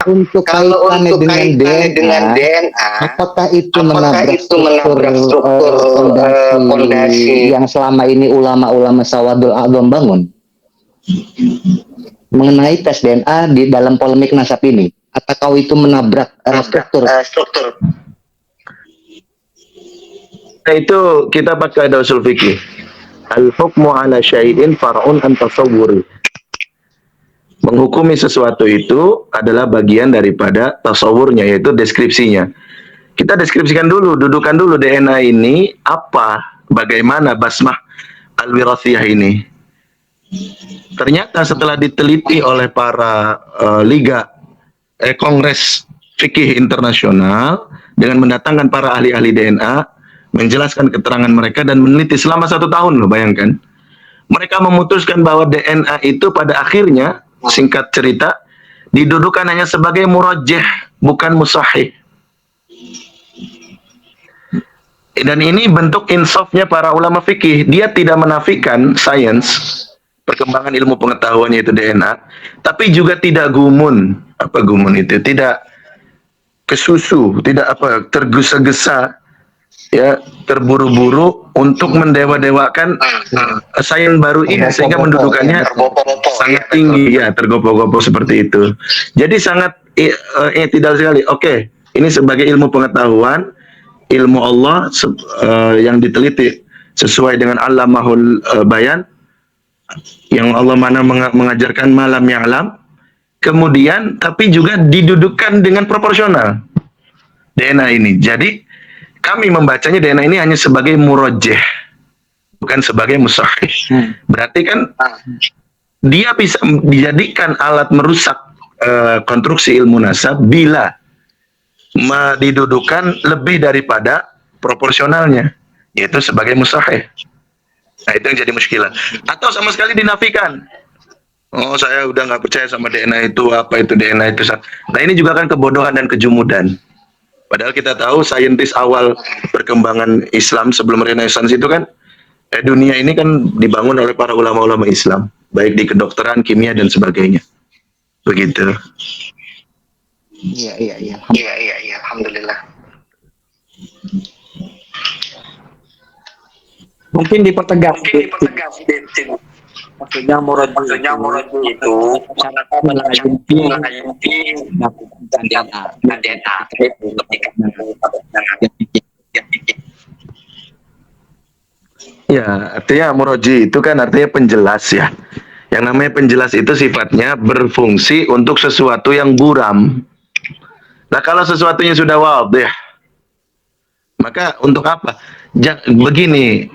Untuk kaitannya dengan DNA, apakah itu menabrak struktur fondasi yang selama ini ulama-ulama Sawadul A'zam bangun mengenai tes DNA di dalam polemik nasab ini? Apakah itu menabrak struktur? Nah, itu kita pakai ada usul fikih. Al-hukmu ala syai'in far'un an tasawwuri. Menghukumi sesuatu itu adalah bagian daripada tasawurnya, yaitu deskripsinya. Kita deskripsikan dulu, dudukan dulu DNA ini apa, bagaimana basmah al-wirathiyah ini. Ternyata setelah diteliti oleh para Kongres Fikih Internasional dengan mendatangkan para ahli-ahli DNA, menjelaskan keterangan mereka dan meneliti selama 1 tahun loh, bayangkan. Mereka memutuskan bahwa DNA itu pada akhirnya, singkat cerita, didudukan hanya sebagai murajjih, bukan musahih. Dan ini bentuk insafnya para ulama fikih. Dia tidak menafikan sains, perkembangan ilmu pengetahuan yaitu DNA, tapi juga tidak gumun. Apa gumun itu? Tidak kesusu, tidak tergesa-gesa, ya, terburu-buru untuk mendewa-dewakan sains baru ini sehingga mendudukannya sangat tinggi, ya, tergopoh-gopoh seperti itu. Jadi sangat tidak sekali. Oke, ini sebagai ilmu pengetahuan, ilmu Allah yang diteliti sesuai dengan Allamahul Bayan, yang Allah mana mengajarkan malam ya'lam. Kemudian tapi juga didudukkan dengan proporsional DNA ini. Jadi kami membacanya DNA ini hanya sebagai murajjih, bukan sebagai musahih. Berarti kan dia bisa dijadikan alat merusak konstruksi ilmu nasab bila didudukan lebih daripada proporsionalnya, yaitu sebagai musahih. Nah, itu yang jadi muskilah. Atau sama sekali dinafikan. Oh, saya udah nggak percaya sama DNA itu, apa itu DNA itu. Nah, ini juga kan kebodohan dan kejumudan. Padahal kita tahu saintis awal perkembangan Islam sebelum Renaissance itu kan, dunia ini kan dibangun oleh para ulama-ulama Islam, baik di kedokteran, kimia, dan sebagainya. Begitu. Iya. Alhamdulillah. Mungkin dipertegas. Maksudnya murad itu ya, artinya muraji itu kan artinya penjelas, ya. Yang namanya penjelas itu sifatnya berfungsi untuk sesuatu yang buram. Nah, kalau sesuatunya sudah wadih, maka untuk apa? Begini,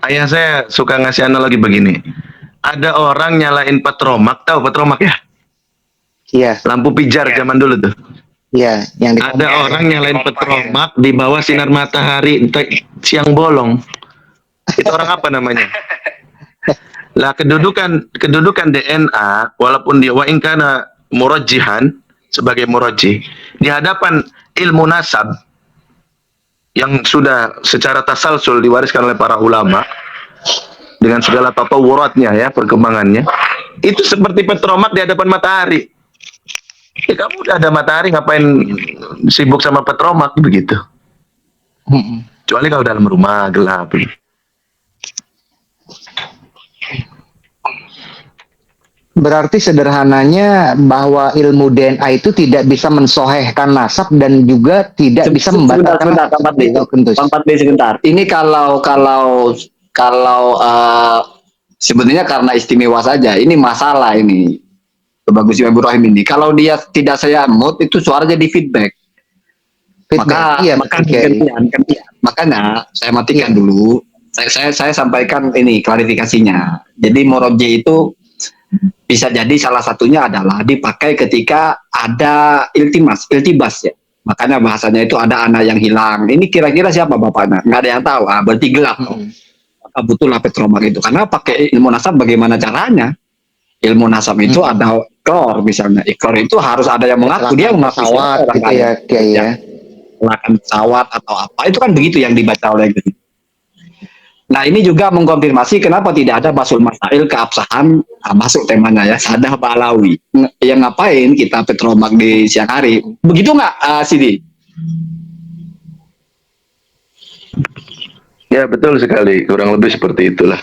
ayah saya suka ngasih analogi begini. Ada orang nyalain petromak, tahu petromak ya? Iya. Lampu pijar zaman dulu tuh. Iya, ada orang nyalain petromak di bawah sinar matahari siang bolong. Itu orang apa namanya? Lah, kedudukan DNA, walaupun dia wa in kana murajjihan, sebagai murajjih di hadapan ilmu nasab yang sudah secara tasalsul diwariskan oleh para ulama dengan segala tatawuratnya, ya, perkembangannya, itu seperti petromak di hadapan matahari. Ya, kamu udah ada matahari, ngapain sibuk sama petromak begitu? Kecuali kalau dalam rumah gelap. Berarti sederhananya bahwa ilmu DNA itu tidak bisa mensohehkan nasab dan juga tidak bisa membatalkan sebentar. Ini kalau sebenarnya karena istimewa saja. Ini masalah ini. Bagus Ibrahim ini. Kalau dia tidak saya mood itu suaranya di feedback. Makanya saya matikan dulu. Saya sampaikan ini klarifikasinya. Jadi moroje itu bisa jadi salah satunya adalah dipakai ketika ada iltibas, ya. Makanya bahasanya itu ada anak yang hilang. Ini kira-kira siapa bapaknya? Nggak ada yang tahu. Berarti gelap. Maka butuhlah petromak itu. Karena pakai ilmu nasab bagaimana caranya? Ilmu nasab itu ada ikrar misalnya. Ikrar itu harus ada yang mengaku. Dia mengaku pesawat gitu ya. Melakukan pesawat atau apa. Itu kan begitu yang dibaca oleh gitu. Nah ini juga mengkonfirmasi kenapa tidak ada Basul Masail keabsahan, masuk temanya ya, Sadah Balawi. Yang ngapain kita petromak di siang hari? Begitu nggak, Sidi? Ya betul sekali, kurang lebih seperti itulah.